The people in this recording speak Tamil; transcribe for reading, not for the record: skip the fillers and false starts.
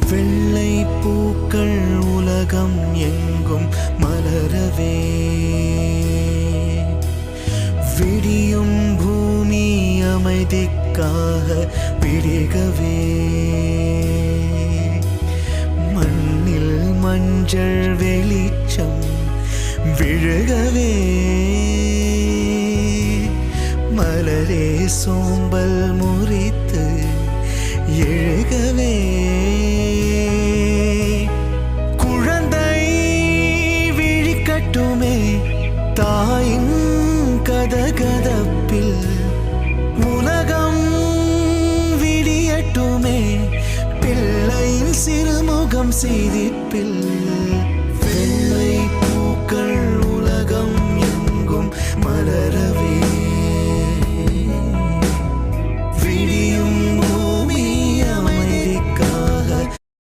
வெள்ளை பூக்கள் உலகம் எங்கும் மலரவே, விடியும் பூமி அமைதிக்காக விடிகவே, மண்ணில் மஞ்சள் வெளிச்சம் விழுகவே, மலரே சோம்பல் முறித்து எழுகவே, குழந்தை விழிக்கட்டுமே தாயின் கதகதப்பில், உலகம் விடியட்டுமே பிள்ளையின் சிறுமுகம் சிரிப்பில், வெள்ளை பூக்கள்